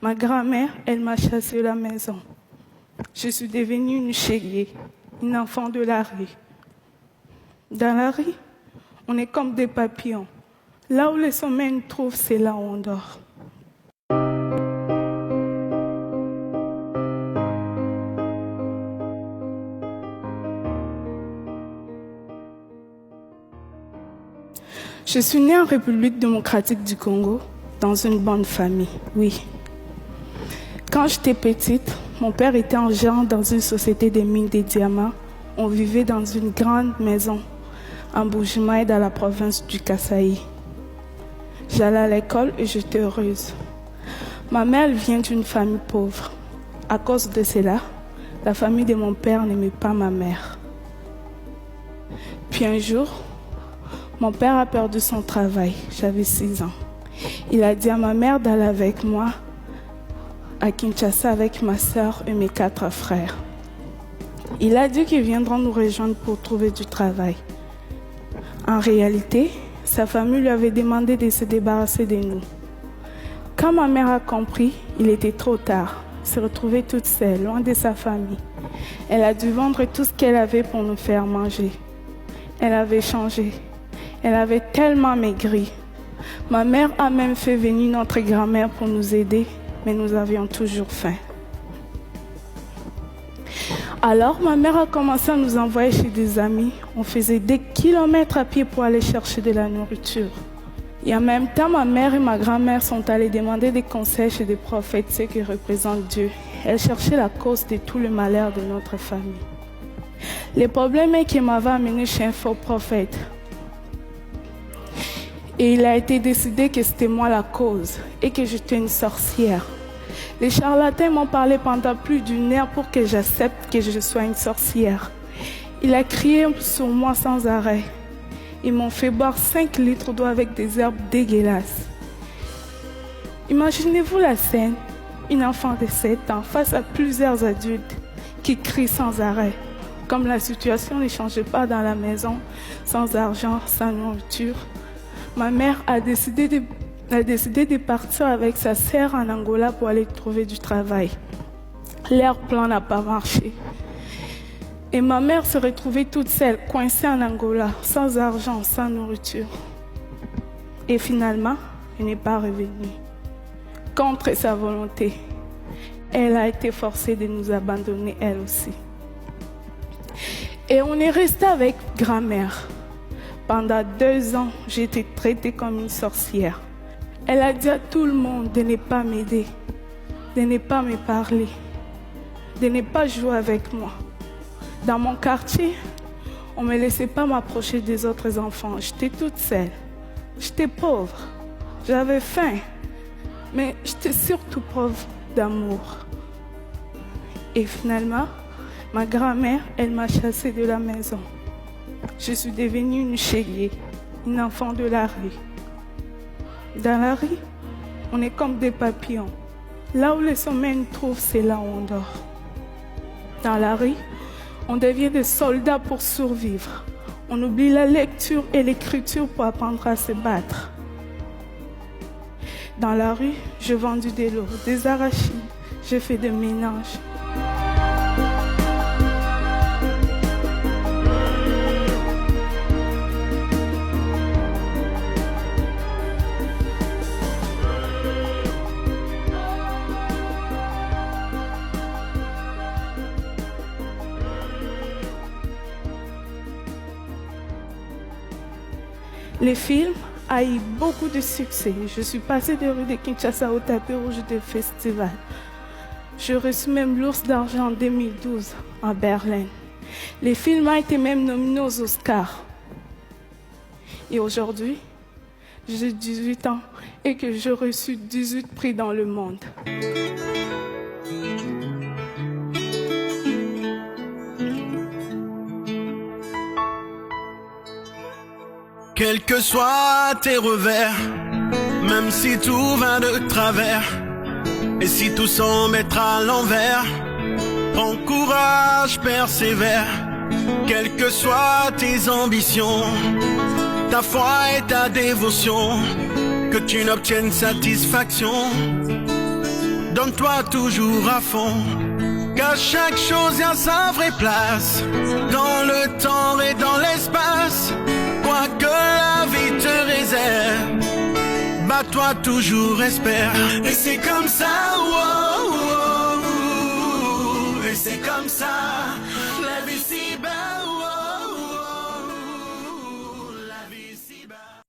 Ma grand-mère, elle m'a chassé de la maison. Je suis devenue une chérie, une enfant de la rue. Dans la rue, on est comme des papillons. Là où le sommeil nous trouve, c'est là où on dort. Je suis née en République démocratique du Congo, dans une bonne famille, oui. Quand j'étais petite, mon père était en gérant dans une société de mines de diamants. On vivait dans une grande maison en Bujimaï, dans la province du Kasaï. J'allais à l'école et j'étais heureuse. Ma mère vient d'une famille pauvre. À cause de cela, la famille de mon père n'aimait pas ma mère. Puis un jour, mon père a perdu son travail. J'avais 6 ans. Il a dit à ma mère d'aller avec moi à Kinshasa avec ma sœur et mes 4 frères. Il a dit qu'ils viendront nous rejoindre pour trouver du travail. En réalité, sa famille lui avait demandé de se débarrasser de nous. Quand ma mère a compris, il était trop tard. Elle se retrouvait toute seule, loin de sa famille. Elle a dû vendre tout ce qu'elle avait pour nous faire manger. Elle avait changé. Elle avait tellement maigri. Ma mère a même fait venir notre grand-mère pour nous aider, mais nous avions toujours faim. Alors, ma mère a commencé à nous envoyer chez des amis. On faisait des kilomètres à pied pour aller chercher de la nourriture. Et en même temps, ma mère et ma grand-mère sont allées demander des conseils chez des prophètes, ceux qui représentent Dieu. Elles cherchaient la cause de tout le malheur de notre famille. Le problème est qu'elle m'avait amené chez un faux prophète. Et il a été décidé que c'était moi la cause et que j'étais une sorcière. Les charlatans m'ont parlé pendant plus d'une heure pour que j'accepte que je sois une sorcière. Il a crié sur moi sans arrêt. Ils m'ont fait boire 5 litres d'eau avec des herbes dégueulasses. Imaginez-vous la scène, une enfant de 7 ans face à plusieurs adultes qui crient sans arrêt. Comme la situation ne changeait pas dans la maison, sans argent, sans nourriture, ma mère a décidé de partir avec sa sœur en Angola pour aller trouver du travail. Leur plan n'a pas marché. Et ma mère se retrouvait toute seule, coincée en Angola, sans argent, sans nourriture. Et finalement, elle n'est pas revenue. Contre sa volonté, elle a été forcée de nous abandonner elle aussi. Et on est resté avec grand-mère. Pendant 2 ans, j'ai été traitée comme une sorcière. Elle a dit à tout le monde de ne pas m'aider, de ne pas me parler, de ne pas jouer avec moi. Dans mon quartier, on ne me laissait pas m'approcher des autres enfants. J'étais toute seule. J'étais pauvre. J'avais faim. Mais j'étais surtout pauvre d'amour. Et finalement, ma grand-mère, elle m'a chassée de la maison. Je suis devenue une chérie, une enfant de la rue. Dans la rue, on est comme des papillons. Là où le sommeil nous trouve, c'est là où on dort. Dans la rue, on devient des soldats pour survivre. On oublie la lecture et l'écriture pour apprendre à se battre. Dans la rue, j'ai vendu de l'eau, des arachides, j'ai fait des ménages. Le film a eu beaucoup de succès. Je suis passée des rues de Kinshasa au tapis rouge des festivals. J'ai reçu même l'Ours d'argent en 2012 à Berlin. Le film a été même nominé aux Oscars. Et aujourd'hui, j'ai 18 ans et que j'ai reçu 18 prix dans le monde. Quels que soient tes revers, même si tout va de travers, et si tout semble être à l'envers, prends courage, persévère. Quelles que soient tes ambitions, ta foi et ta dévotion, que tu n'obtiennes satisfaction donne-toi toujours à fond, car chaque chose a sa vraie place, dans le temps et dans l'espace. Quoi que la vie te réserve, bats-toi toujours, espère. Et c'est comme ça, oh, oh, oh, et c'est comme ça,